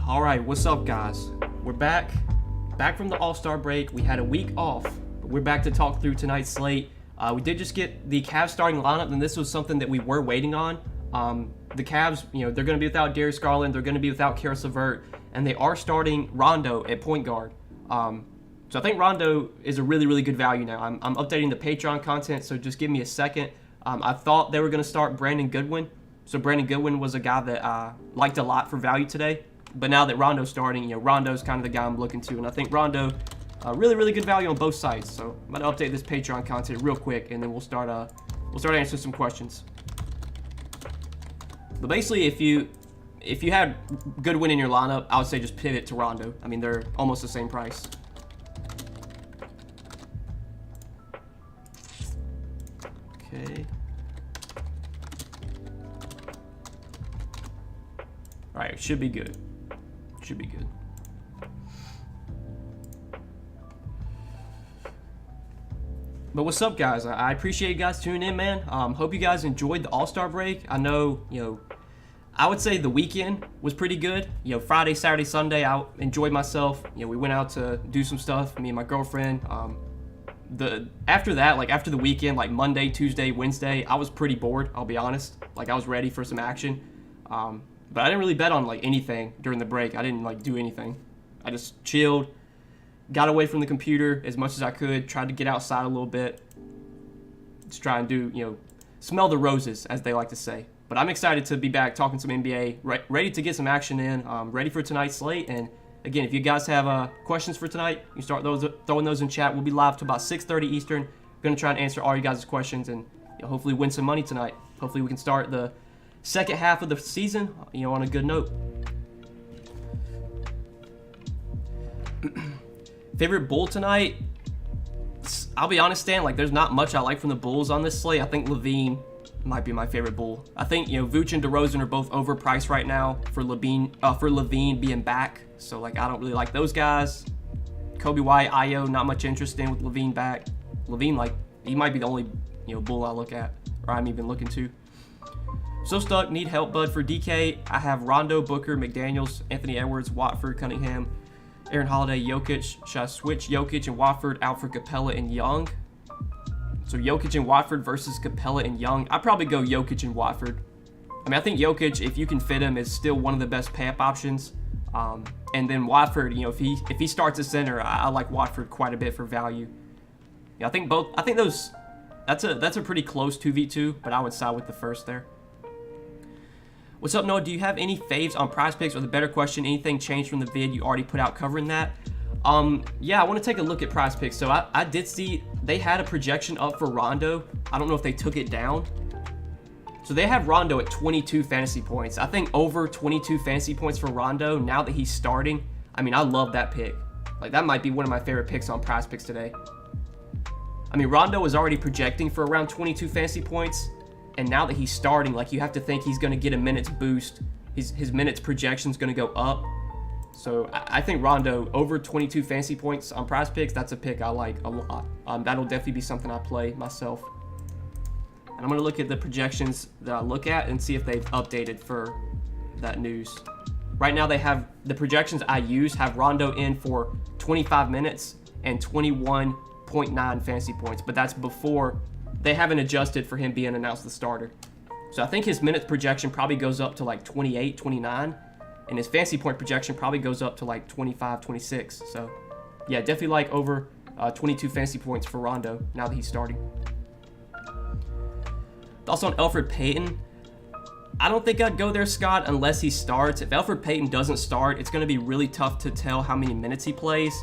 All right, what's up, guys? We're back from the All-Star break. We had a week off, but we're back to talk through tonight's slate. We did just get the Cavs starting lineup, and this was something that we were waiting on. The Cavs, they're going to be without Darius Garland, they're going to be without Karis LeVert, and they are starting Rondo at point guard. So I think Rondo is a really, really good value now. I'm updating the Patreon content, so just give me a second. I thought they were going to start Brandon Goodwin. So Brandon Goodwin was a guy that I liked a lot for value today. But now that Rondo's starting, Rondo's kind of the guy I'm looking to. And I think Rondo, really, really good value on both sides. So I'm going to update this Patreon content real quick, and then we'll start answering some questions. But basically, if you had Goodwin in your lineup, I would say just pivot to Rondo. I mean, they're almost the same price. Okay. All right, should be good. Should be good. But what's up, guys? I appreciate you guys tuning in, man. Hope you guys enjoyed the All-Star break. I know, I would say the weekend was pretty good. Friday, Saturday, Sunday, I enjoyed myself. We went out to do some stuff, me and my girlfriend. After that, after the weekend, Monday, Tuesday, Wednesday, I was pretty bored, I'll be honest. I was ready for some action. But I didn't really bet on anything during the break. I didn't do anything. I just chilled, got away from the computer as much as I could, tried to get outside a little bit, just try and do, smell the roses, as they like to say. But I'm excited to be back talking some NBA, ready to get some action in, ready for tonight's slate. And again, if you guys have questions for tonight, you start throwing those in chat. We'll be live till about 6:30 Eastern. Going to try and answer all you guys' questions and hopefully win some money tonight. Hopefully we can start the second half of the season, on a good note. Favorite Bull tonight? I'll be honest, Stan, there's not much I like from the Bulls on this slate. I think LaVine might be my favorite Bull. I think, Vooch and DeRozan are both overpriced right now for LaVine being back. So, I don't really like those guys. Kobe White, Io, not much interest in with LaVine back. LaVine, he might be the only, Bull I look at, or I'm even looking to. So stuck, need help, bud. For DK, I have Rondo, Booker, McDaniels, Anthony Edwards, Watford, Cunningham, Aaron Holiday, Jokic. Should I switch Jokic and Watford out for Capella and Young? So Jokic and Watford versus Capella and Young. I'd probably go Jokic and Watford. I think Jokic, if you can fit him, is still one of the best pay-up options. And then Watford, if he starts at center, I like Watford quite a bit for value. Yeah, I think those. That's a pretty close 2v2, but I would side with the first there. What's up, Noah? Do you have any faves on Prize Picks? Or the better question, anything changed from the vid you already put out covering that? Yeah, I want to take a look at Prize Picks. So I did see they had a projection up for Rondo. I don't know if they took it down. So they have Rondo at 22 fantasy points. I think over 22 fantasy points for Rondo now that he's starting. I love that pick. That might be one of my favorite picks on Prize Picks today. Rondo was already projecting for around 22 fantasy points. And now that he's starting, you have to think he's going to get a minutes boost. His minutes projection is going to go up. So I think Rondo over 22 fantasy points on Prize Picks, that's a pick I like a lot. That'll definitely be something I play myself. And I'm going to look at the projections that I look at and see if they've updated for that news. Right now they have the projections I use have Rondo in for 25 minutes and 21.9 fantasy points. But that's before. They haven't adjusted for him being announced the starter. So I think his minutes projection probably goes up to 28, 29. And his fantasy point projection probably goes up to 25, 26. So yeah, definitely over 22 fantasy points for Rondo now that he's starting. Also on Elfrid Payton, I don't think I'd go there, Scott, unless he starts. If Elfrid Payton doesn't start, it's going to be really tough to tell how many minutes he plays.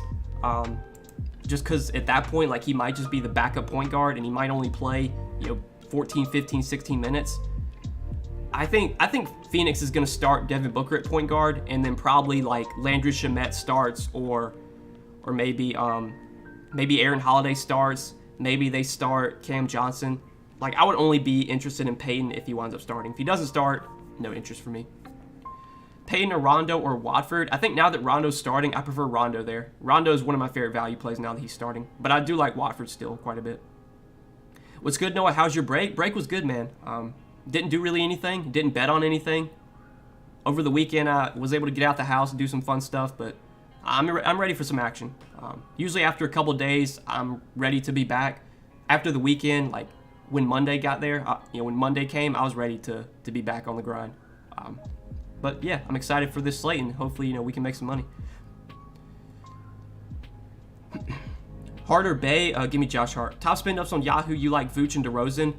Just because at that point, he might just be the backup point guard and he might only play, 14, 15, 16 minutes. I think Phoenix is going to start Devin Booker at point guard, and then probably Landry Shamet starts, or maybe Aaron Holiday starts. Maybe they start Cam Johnson. I would only be interested in Payton if he winds up starting. If he doesn't start, no interest for me. Payton or Rondo or Watford. I think now that Rondo's starting, I prefer Rondo there. Rondo is one of my favorite value plays now that he's starting. But I do like Watford still quite a bit. What's good, Noah? How's your break? Break was good, man. Didn't do really anything. Didn't bet on anything. over the weekend I was able to get out the house and do some fun stuff, but I'm ready for some action. Usually after a couple days, I'm ready to be back. After the weekend, like when Monday got there, when Monday came, I was ready to be back on the grind. But yeah, I'm excited for this slate, and hopefully, we can make some money. Hart or Bay, give me Josh Hart. Top spin ups on Yahoo, you like Vooch and DeRozan?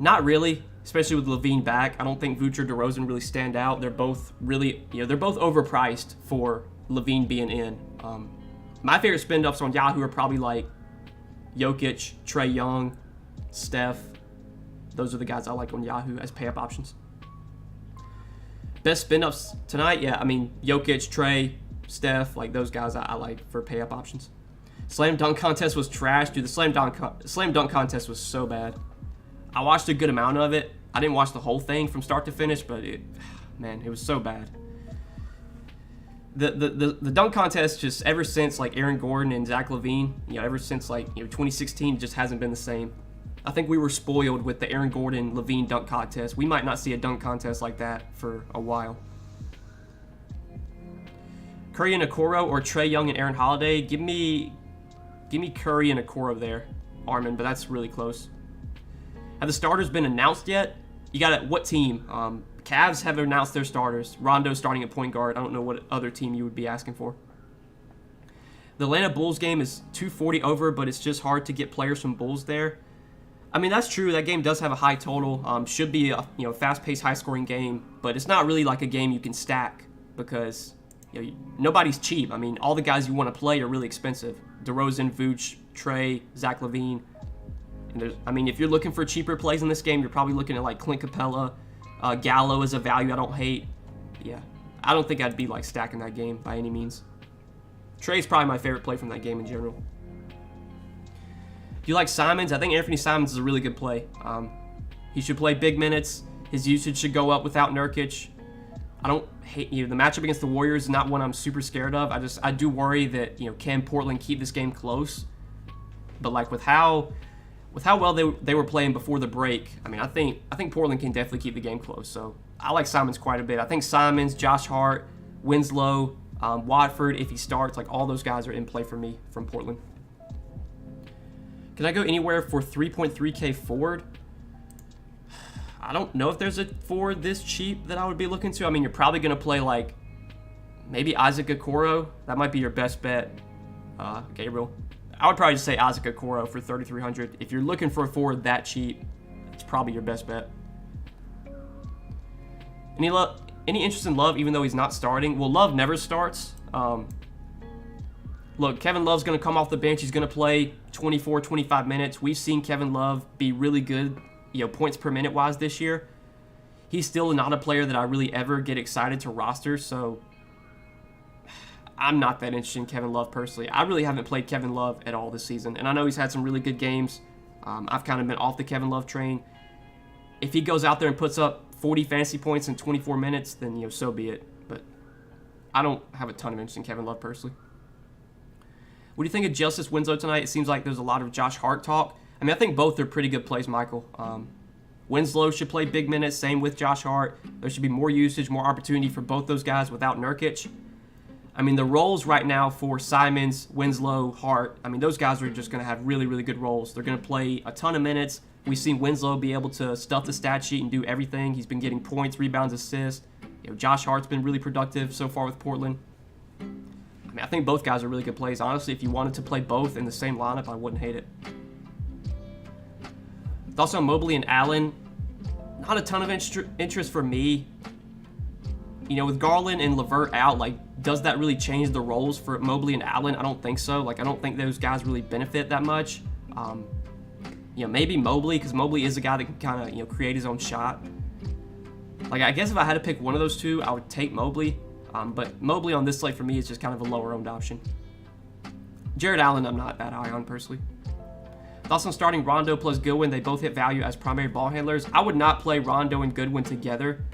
Not really, especially with Levine back. I don't think Vooch or DeRozan really stand out. They're both really, they're both overpriced for Levine being in. My favorite spin ups on Yahoo are probably like Jokic, Trae Young, Steph. Those are the guys I like on Yahoo as pay up options. Best spin ups tonight, yeah, I mean Jokic, Trae, Steph, like those guys I like for pay up options. Slam dunk contest was trash, dude. The slam dunk contest was so bad. I watched a good amount of it. I didn't watch the whole thing from start to finish, but it was so bad. The dunk contest, just ever since like Aaron Gordon and Zach LaVine, ever since like 2016, it just hasn't been the same. I think we were spoiled with the Aaron Gordon LaVine dunk contest. We might not see a dunk contest like that for a while. Curry and Okoro or Trae Young and Aaron Holiday. Give me Curry and Okoro there, Armin, but that's really close. Have the starters been announced yet? You got what team? Cavs have announced their starters. Rondo starting at point guard. I don't know what other team you would be asking for. The Atlanta Bulls game is 240 over, but it's just hard to get players from Bulls there. I mean, that's true. That game does have a high total. Should be a fast-paced, high-scoring game, but it's not really like a game you can stack because nobody's cheap. I mean, all the guys you want to play are really expensive. DeRozan, Vooch, Trae, Zach LaVine. And if you're looking for cheaper plays in this game, you're probably looking at like Clint Capella. Gallo is a value I don't hate. Yeah, I don't think I'd be like stacking that game by any means. Trae's probably my favorite play from that game in general. Do you like Simons? I think Anthony Simons is a really good play. He should play big minutes. His usage should go up without Nurkic. I don't hate the matchup against the Warriors is not one I'm super scared of. I do worry that can Portland keep this game close? But like with how well they were playing before the break, I think Portland can definitely keep the game close. So I like Simons quite a bit. I think Simons, Josh Hart, Winslow, Watford, if he starts, like all those guys are in play for me from Portland. Can I go anywhere for 3.3K forward? I don't know if there's a forward this cheap that I would be looking to. I mean, you're probably going to play like maybe Isaac Okoro. That might be your best bet, Gabriel. I would probably just say Isaac Okoro for 3,300. If you're looking for a forward that cheap, it's probably your best bet. Any interest in Love, even though he's not starting? Well, Love never starts. Look, Kevin Love's going to come off the bench. He's going to play 24, 25 minutes. We've seen Kevin Love be really good, points per minute wise this year. He's still not a player that I really ever get excited to roster, so I'm not that interested in Kevin Love personally. I really haven't played Kevin Love at all this season, and I know he's had some really good games. I've kind of been off the Kevin Love train. If he goes out there and puts up 40 fantasy points in 24 minutes, then so be it. But I don't have a ton of interest in Kevin Love personally. What do you think of Justice Winslow tonight? It seems like there's a lot of Josh Hart talk. I think both are pretty good plays, Michael. Winslow should play big minutes, same with Josh Hart. There should be more usage, more opportunity for both those guys without Nurkic. The roles right now for Simons, Winslow, Hart, those guys are just going to have really, really good roles. They're going to play a ton of minutes. We've seen Winslow be able to stuff the stat sheet and do everything. He's been getting points, rebounds, assists. Josh Hart's been really productive so far with Portland. I think both guys are really good plays. Honestly, if you wanted to play both in the same lineup, I wouldn't hate it. Thoughts on Mobley and Allen? Not a ton of interest for me. With Garland and LeVert out, does that really change the roles for Mobley and Allen? I don't think so. I don't think those guys really benefit that much. Maybe Mobley, because Mobley is a guy that can kind of, create his own shot. I guess if I had to pick one of those two, I would take Mobley. But Mobley on this slate for me is just kind of a lower-owned option. Jared Allen, I'm not that high on personally. Thoughts on starting Rondo plus Goodwin? They both hit value as primary ball handlers. I would not play Rondo and Goodwin together.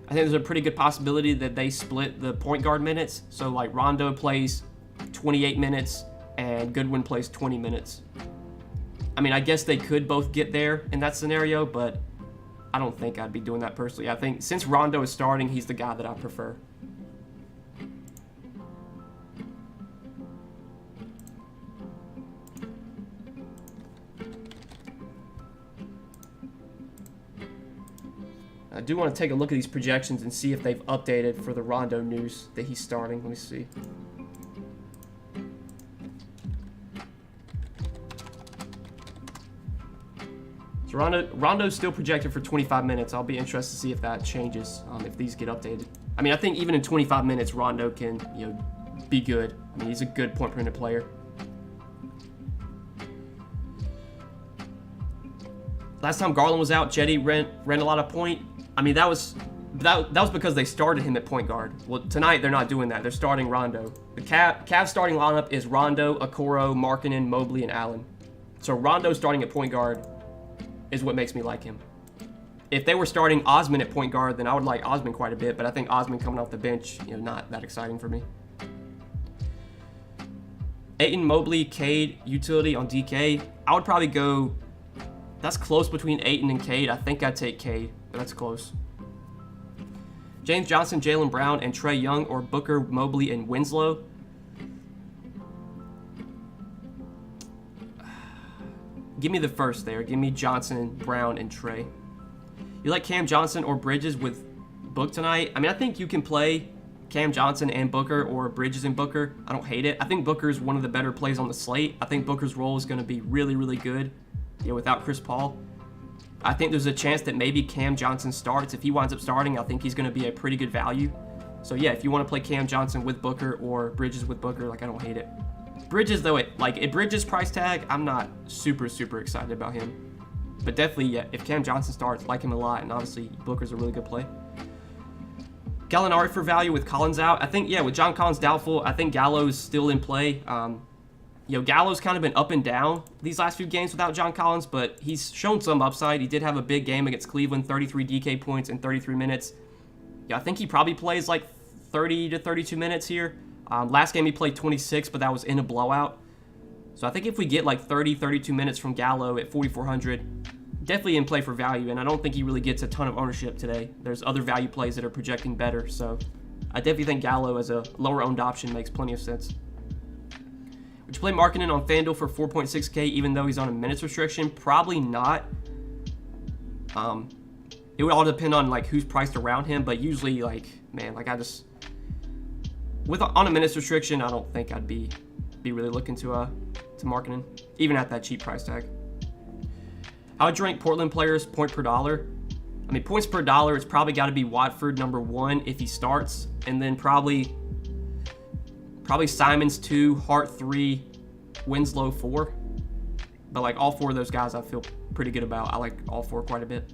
I think there's a pretty good possibility that they split the point guard minutes. So Rondo plays 28 minutes and Goodwin plays 20 minutes. I guess they could both get there in that scenario, but I don't think I'd be doing that personally. I think since Rondo is starting, he's the guy that I prefer. I do want to take a look at these projections and see if they've updated for the Rondo news that he's starting. Let me see. So Rondo's still projected for 25 minutes. I'll be interested to see if that changes, if these get updated. I mean, I think even in 25 minutes, Rondo can, be good. I mean, he's a good point-per-minute player. Last time Garland was out, Jetty ran a lot of point. I mean, that was because they started him at point guard. Well, tonight they're not doing that. They're starting Rondo. The Cavs starting lineup is Rondo, Okoro, Markkanen, Mobley, and Allen. So Rondo starting at point guard is what makes me like him. If they were starting Osman at point guard, then I would like Osman quite a bit. But I think Osman coming off the bench, not that exciting for me. Ayton, Mobley, Cade, utility on DK. I would probably go. That's close between Ayton and Cade. I think I'd take Cade, but that's close. James Johnson, Jaylen Brown, and Trae Young, or Booker, Mobley, and Winslow. Give me the first there. Give me Johnson, Brown, and Trae. You like Cam Johnson or Bridges with Book tonight? I mean, I think you can play Cam Johnson and Booker, or Bridges and Booker. I don't hate it. I think Booker is one of the better plays on the slate. I think Booker's role is going to be really, really good. Without Chris Paul. I think there's a chance that maybe Cam Johnson starts. If he winds up starting, I think he's going to be a pretty good value. So yeah, if you want to play Cam Johnson with Booker or Bridges with Booker, I don't hate it. Bridges, though, at Bridges price tag, I'm not super, super excited about him. But definitely, yeah, if Cam Johnson starts, like him a lot, and obviously Booker's a really good play. Gallinari for value with Collins out. I think, yeah, with John Collins doubtful, I think Gallo's still in play. Gallo's kind of been up and down these last few games without John Collins, but he's shown some upside. He did have a big game against Cleveland, 33 DK points in 33 minutes. Yeah, I think he probably plays like 30 to 32 minutes here. Last game he played 26, but that was in a blowout. So I think if we get like 30, 32 minutes from Gallo at 4,400, definitely in play for value, and I don't think he really gets a ton of ownership today. There's other value plays that are projecting better, so I definitely think Gallo as a lower-owned option makes plenty of sense. Would you play Markkanen on FanDuel for 4.6K even though he's on a minutes restriction? Probably not. It would all depend on who's priced around him, but usually on a minutes restriction, I don't think I'd be really looking to Markkanen, even at that cheap price tag. How would you rank Portland players point per dollar? I mean, points per dollar, it's probably got to be Watford number 1 if he starts, and then probably Simons 2, Hart 3, Winslow 4. But all 4 of those guys I feel pretty good about. I like all 4 quite a bit.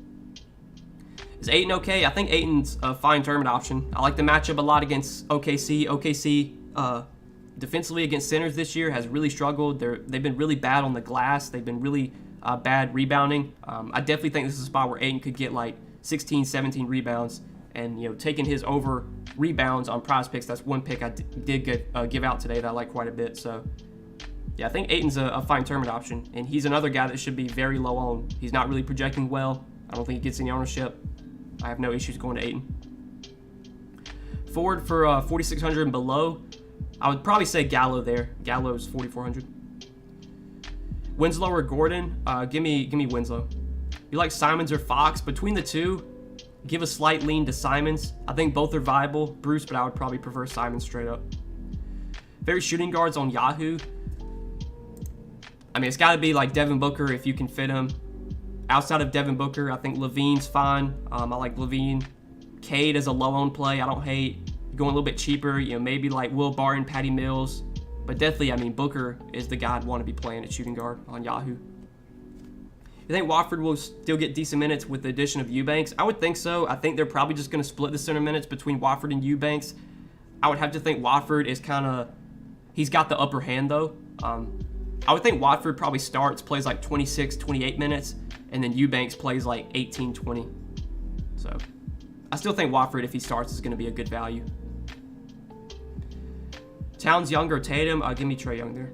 Is Ayton okay? I think Ayton's a fine tournament option. I like the matchup a lot against OKC. OKC defensively against centers this year has really struggled. They've been really bad on the glass. They've been really bad rebounding. I definitely think this is a spot where Ayton could get 16, 17 rebounds. And, taking his over rebounds on prize picks, that's one pick I did give out today that I like quite a bit. So, yeah, I think Ayton's a fine tournament option. And he's another guy that should be very low owned. He's not really projecting well. I don't think he gets any ownership. I have no issues going to Ayton. Forward for 4,600 and below, I would probably say Gallo there. Gallo's 4,400. Winslow or Gordon? Give me Winslow. You like Simons or Fox? Between the two, give a slight lean to Simons. I think both are viable, Bruce, but I would probably prefer Simons straight up. Favorite shooting guards on Yahoo? I mean, it's got to be Devin Booker if you can fit him. Outside of Devin Booker, I think Levine's fine. I like Levine. Cade is a low-owned play. I don't hate going a little bit cheaper. Maybe Will Barton, Patty Mills. But definitely, I mean, Booker is the guy I'd want to be playing at shooting guard on Yahoo. You think Watford will still get decent minutes with the addition of Eubanks? I would think so. I think they're probably just going to split the center minutes between Watford and Eubanks. I would have to think Watford is he's got the upper hand, though. I would think Watford probably plays 26, 28 minutes, and then Eubanks plays 18, 20. So I still think Watford, if he starts, is going to be a good value. Towns, Young, or Tatum? Give me Trae Young there.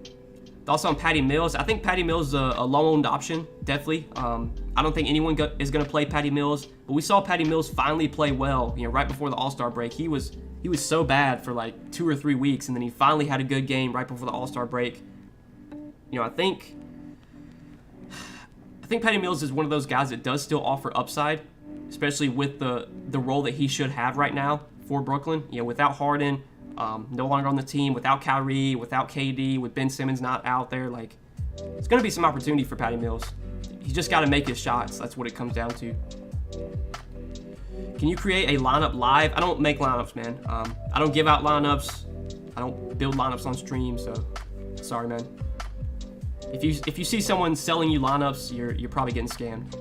Also on Patty Mills, I think Patty Mills is a low-owned option, definitely. I don't think anyone is going to play Patty Mills, but we saw Patty Mills finally play well, right before the All-Star break. He was so bad for like 2 or 3 weeks, and then he finally had a good game right before the All-Star break. I think Patty Mills is one of those guys that does still offer upside, especially with the role that he should have right now for Brooklyn. Without Harden, no longer on the team, without Kyrie, without KD, with Ben Simmons not out there, like, it's going to be some opportunity for Patty Mills. He's just got to make his shots. That's what it comes down to. Can you create a lineup live? I don't make lineups, man. I don't give out lineups. I don't build lineups on stream, so sorry, man. If you see someone selling you lineups, you're probably getting scammed.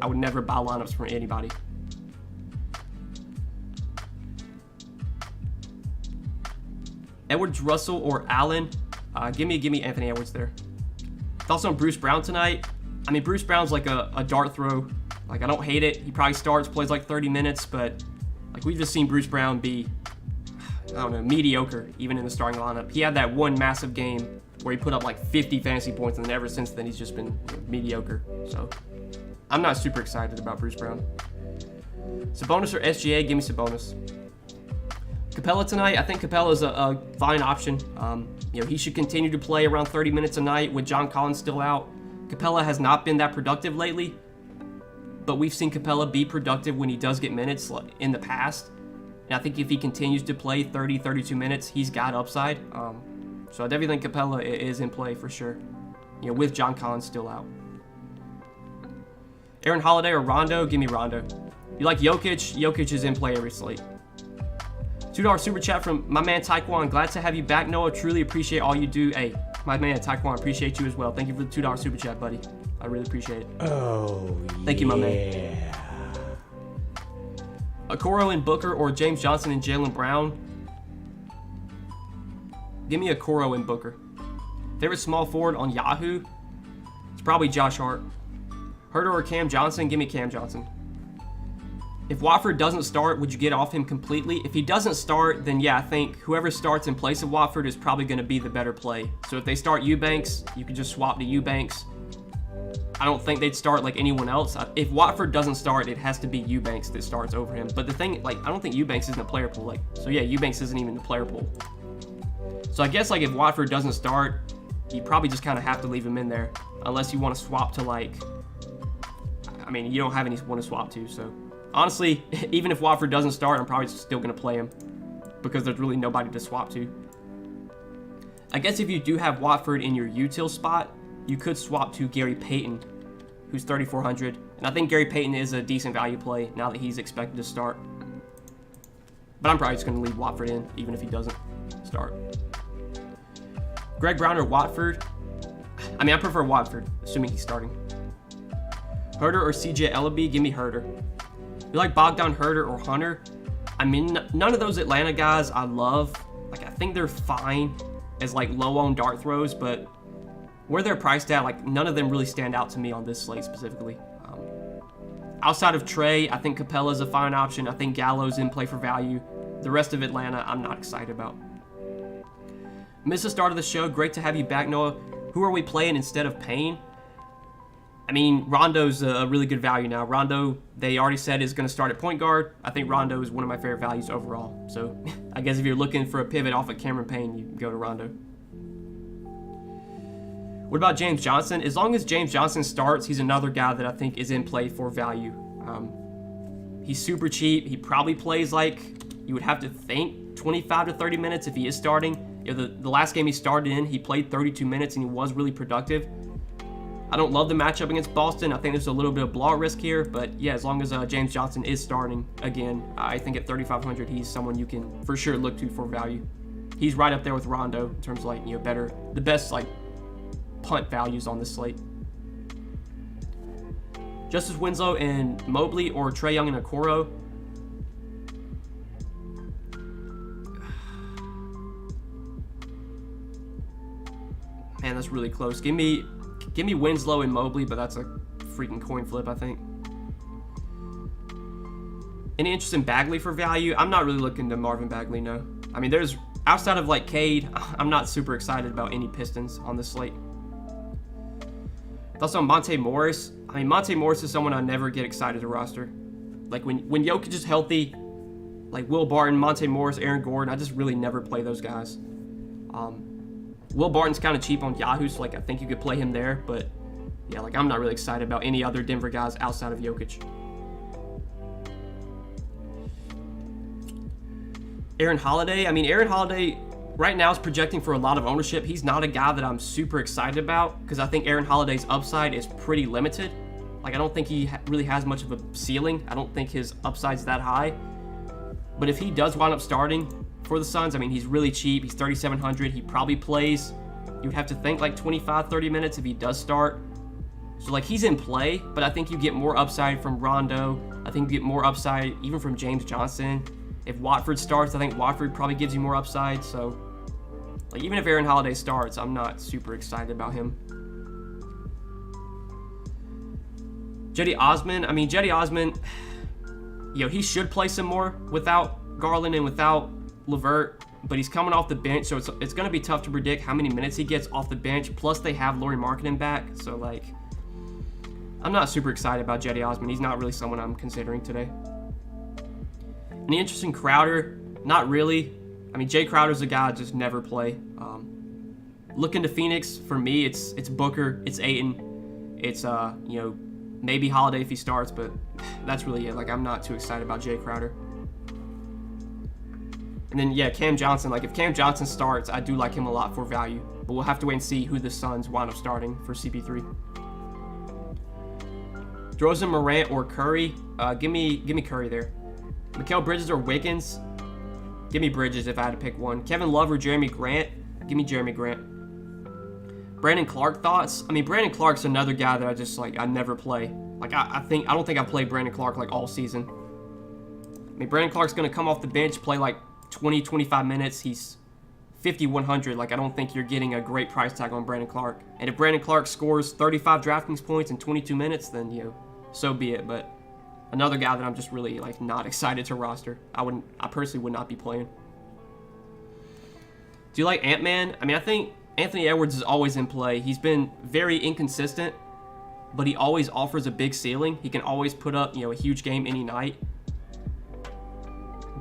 I would never buy lineups from anybody. Edwards, Russell, or Allen? Give me Anthony Edwards there. Thoughts on Bruce Brown tonight? I mean, Bruce Brown's like a dart throw. Like, I don't hate it. He probably starts, plays like 30 minutes, but like, we've just seen Bruce Brown be, I don't know, mediocre even in the starting lineup. He had that one massive game where he put up like 50 fantasy points, and then ever since then he's just been mediocre. So I'm not super excited about Bruce Brown. Sabonis or SGA? Give me Sabonis. Capella tonight, I think Capella is a fine option. He should continue to play around 30 minutes a night with John Collins still out. Capella has not been that productive lately, but we've seen Capella be productive when he does get minutes in the past. And I think if he continues to play 30, 32 minutes, he's got upside. So I definitely think Capella is in play for sure, with John Collins still out. Aaron Holiday or Rondo? Give me Rondo. You like Jokic? Jokic is in play every slate. $2 super chat from my man Taekwon. Glad to have you back, Noah. Truly appreciate all you do. Hey, my man Taekwon, appreciate you as well. Thank you for the $2 super chat, buddy. I really appreciate it. Oh, thank you, my man. Okoro and Booker or James Johnson and Jaylen Brown? Give me Okoro and Booker. Favorite small forward on Yahoo? It's probably Josh Hart. Herter or Cam Johnson? Give me Cam Johnson. If Watford doesn't start, would you get off him completely? If he doesn't start, then yeah, I think whoever starts in place of Watford is probably going to be the better play. So if they start Eubanks, you can just swap to Eubanks. I don't think they'd start like anyone else. If Watford doesn't start, it has to be Eubanks that starts over him. But the thing, like, I don't think Eubanks is in the player pool. So yeah, Eubanks isn't even in the player pool. So I guess, like, if Watford doesn't start, you probably just kind of have to leave him in there. Unless you want to swap to, like, I mean, you don't have anyone to swap to, so. Honestly, even if Watford doesn't start, I'm probably still going to play him because there's really nobody to swap to. I guess if you do have Watford in your util spot, you could swap to Gary Payton, who's 3,400. And I think Gary Payton is a decent value play now that he's expected to start. But I'm probably just going to leave Watford in, even if he doesn't start. Greg Brown or Watford? I mean, I prefer Watford, assuming he's starting. Herter or CJ Ellaby? Give me Herter. You like Bogdan, Herter, or Hunter? I mean, none of those Atlanta guys I love. Like, I think they're fine as, like, low-owned dart throws, but where they're priced at, like, none of them really stand out to me on this slate specifically. Outside of Trey, I think Capella's a fine option. I think Gallo's in play for value. The rest of Atlanta, I'm not excited about. Missed the start of the show. Great to have you back, Noah. Who are we playing instead of Payne? I mean, Rondo's a really good value now. Rondo, they already said, is going to start at point guard. I think Rondo is one of my favorite values overall. So I guess if you're looking for a pivot off of Cameron Payne, you can go to Rondo. What about James Johnson? As long as James Johnson starts, he's another guy that I think is in play for value. He's super cheap. He probably plays, like, you would have to think 25 to 30 minutes if he is starting. The last game he started in, he played 32 minutes and he was really productive. I don't love the matchup against Boston. I think there's a little bit of blowout risk here, but yeah, as long as James Johnson is starting again, I think at 3,500 he's someone you can for sure look to for value. He's right up there with Rondo in terms of, like, the best, like, punt values on this slate. Justice Winslow and Mobley or Trae Young and Okoro? Man, that's really close. Give me Winslow and Mobley, but that's a freaking coin flip, I think. Any interest in Bagley for value? I'm not really looking to Marvin Bagley, no. I mean, outside of, like, Cade, I'm not super excited about any Pistons on this slate. Also, Monte Morris. I mean, Monte Morris is someone I never get excited to roster. Like, when Jokic is healthy, like Will Barton, Monte Morris, Aaron Gordon, I just really never play those guys. Will Barton's kind of cheap on Yahoo, so, like, I think you could play him there. But, yeah, like, I'm not really excited about any other Denver guys outside of Jokic. Aaron Holiday. I mean, Aaron Holiday right now is projecting for a lot of ownership. He's not a guy that I'm super excited about because I think Aaron Holiday's upside is pretty limited. Like, I don't think he really has much of a ceiling. I don't think his upside's that high. But if he does wind up starting for the Suns, I mean, he's really cheap. He's 3,700. He probably plays, you would have to think, like 25, 30 minutes if he does start. So, like, he's in play, but I think you get more upside from Rondo. I think you get more upside even from James Johnson. If Watford starts, I think Watford probably gives you more upside. So, like, even if Aaron Holiday starts, I'm not super excited about him. Cedi Osman. I mean, Cedi Osman, he should play some more without Garland and without LeVert, but he's coming off the bench, so it's going to be tough to predict how many minutes he gets off the bench. Plus, they have Lauri Markkanen back, so, like, I'm not super excited about Cedi Osman. He's not really someone I'm considering today. Any interest in Crowder? Not really. I mean, Jay Crowder's a guy I just never play. Looking to Phoenix, for me, it's Booker, it's Ayton, it's maybe Holiday if he starts, but that's really it. Like, I'm not too excited about Jay Crowder. And then, yeah, Cam Johnson. Like, if Cam Johnson starts, I do like him a lot for value, but we'll have to wait and see who the Suns wind up starting for CP3. DeRozan, Morant, or Curry? Give me Curry there. Mikal Bridges or Wiggins? Give me Bridges if I had to pick one. Kevin Love or Jeremy Grant? Give me Jeremy Grant. Brandon Clark thoughts? I mean, Brandon Clark's another guy that I just, like, I never play. Like, I don't think I played Brandon Clark, like, all season. I mean, Brandon Clark's going to come off the bench, play, like, 20, 25 minutes. He's 5,100. Like, I don't think you're getting a great price tag on Brandon Clark. And if Brandon Clark scores 35 Draftkings points in 22 minutes, then, so be it. But another guy that I'm just really, like, not excited to roster. I personally would not be playing. Do you like Ant-Man? I mean, I think Anthony Edwards is always in play. He's been very inconsistent, but he always offers a big ceiling. He can always put up, a huge game any night.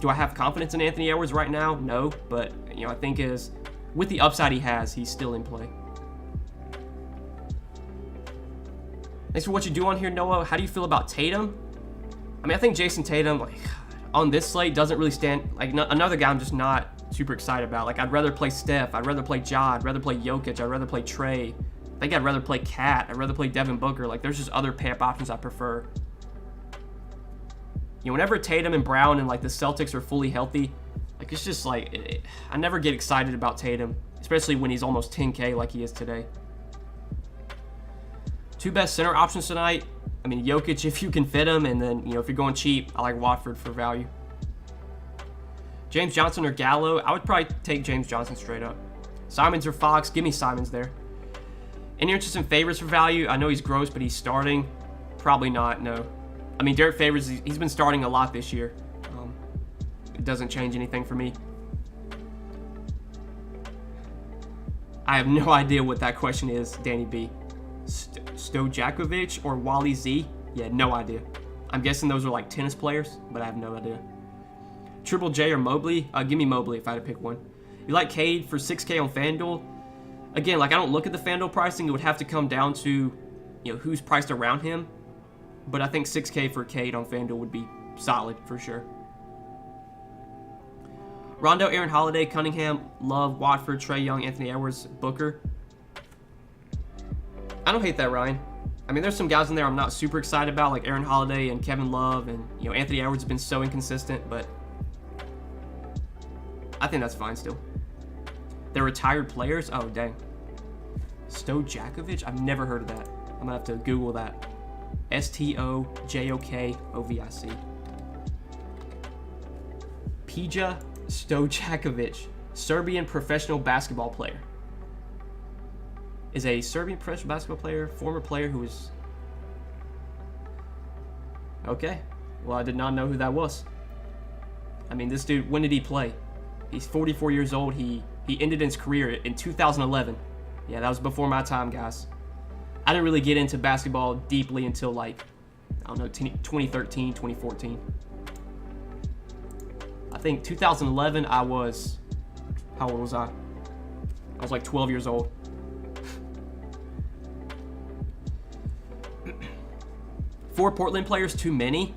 Do I have confidence in Anthony Edwards right now? No, but, I think with the upside he has, he's still in play. Thanks for what you do on here, Noah. How do you feel about Tatum? I mean, I think Jason Tatum, like, on this slate doesn't really stand, like, another guy I'm just not super excited about. Like, I'd rather play Steph, I'd rather play Ja, I'd rather play Jokic, I'd rather play Trey. I think I'd rather play Cat, I'd rather play Devin Booker. Like, there's just other pay-up options I prefer. Whenever Tatum and Brown and, like, the Celtics are fully healthy, like, it's just, like, I never get excited about Tatum, especially when he's almost 10K like he is today. Two best center options tonight. I mean, Jokic if you can fit him, and then, if you're going cheap, I like Watford for value. James Johnson or Gallo? I would probably take James Johnson straight up. Simons or Fox? Give me Simons there. Any interest in Favors for value? I know he's gross, but he's starting. Probably not, no. I mean, Derek Favors, he's been starting a lot this year. It doesn't change anything for me. I have no idea what that question is, Danny B. Stojakovic or Wally Z? Yeah, no idea. I'm guessing those are like tennis players, but I have no idea. Triple J or Mobley? Give me Mobley if I had to pick one. You like Cade for 6K on FanDuel? Again, like, I don't look at the FanDuel pricing. It would have to come down to, who's priced around him. But I think 6K for Cade on FanDuel would be solid for sure. Rondo, Aaron Holiday, Cunningham, Love, Watford, Trae Young, Anthony Edwards, Booker. I don't hate that, Ryan. I mean, there's some guys in there I'm not super excited about, like Aaron Holiday and Kevin Love, and, Anthony Edwards has been so inconsistent, but I think that's fine still. They're retired players? Oh, dang. Stojakovic? I've never heard of that. I'm going to have to Google that. Stojokovic. Peja Stojakovic, Serbian professional basketball player. Is a Serbian professional basketball player, former player who was... Okay. Well, I did not know who that was. I mean, this dude, when did he play? He's 44 years old. He ended his career in 2011. Yeah, that was before my time, guys. I didn't really get into basketball deeply until like, I don't know, 2013, 2014. I think 2011 how old was I? I was like 12 years old. Four Portland players, too many?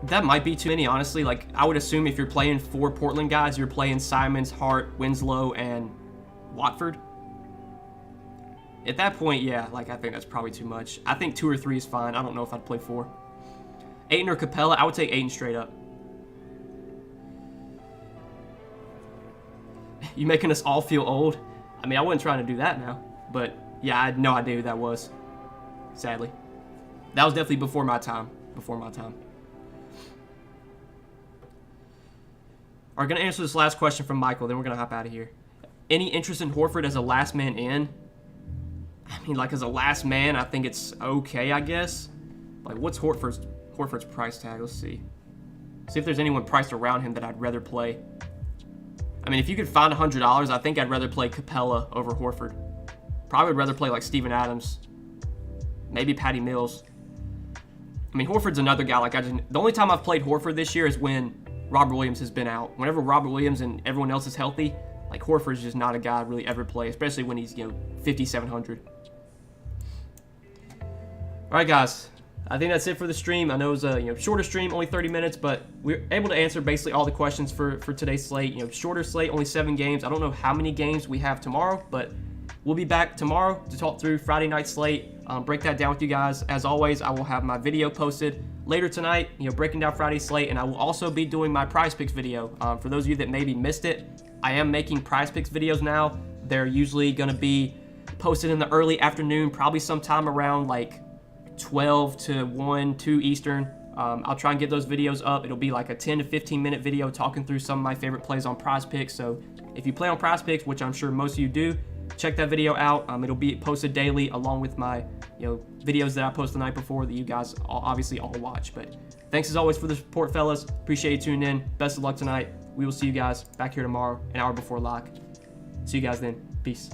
That might be too many, honestly. Like, I would assume if you're playing 4 Portland guys, you're playing Simons, Hart, Winslow, and Watford. At that point, yeah, like, I think that's probably too much. I think 2 or 3 is fine. I don't know if I'd play 4. Ayton or Capella? I would take Ayton straight up. You making us all feel old? I mean, I wasn't trying to do that now. But, yeah, I had no idea who that was. Sadly. That was definitely before my time. Before my time. All right, going to answer this last question from Michael, then we're going to hop out of here. Any interest in Horford as a last man in? I mean, like, as a last man, I think it's okay, I guess. Like, what's Horford's price tag? Let's see. See if there's anyone priced around him that I'd rather play. I mean, if you could find $100, I think I'd rather play Capella over Horford. Probably would rather play, like, Steven Adams. Maybe Patty Mills. I mean, Horford's another guy. Like, the only time I've played Horford this year is when Robert Williams has been out. Whenever Robert Williams and everyone else is healthy, like, Horford's just not a guy I'd really ever play, especially when he's, 5,700. All right, guys. I think that's it for the stream. I know it was a shorter stream, only 30 minutes, but we were able to answer basically all the questions for today's slate. Shorter slate, only 7 games. I don't know how many games we have tomorrow, but we'll be back tomorrow to talk through Friday night slate, break that down with you guys. As always, I will have my video posted later tonight, breaking down Friday's slate, and I will also be doing my Prize Picks video. For those of you that maybe missed it, I am making Prize Picks videos now. They're usually going to be posted in the early afternoon, probably sometime around like 12 to 1, 2 Eastern. I'll try and get those videos up. It'll be like a 10 to 15 minute video talking through some of my favorite plays on Prize Picks. So if you play on Prize Picks, which I'm sure most of you do, check that video out. It'll be posted daily along with my videos that I post the night before that you guys obviously all watch. But thanks as always for the support, fellas. Appreciate you tuning in. Best of luck tonight. We will see you guys back here tomorrow, an hour before lock. See you guys then. Peace.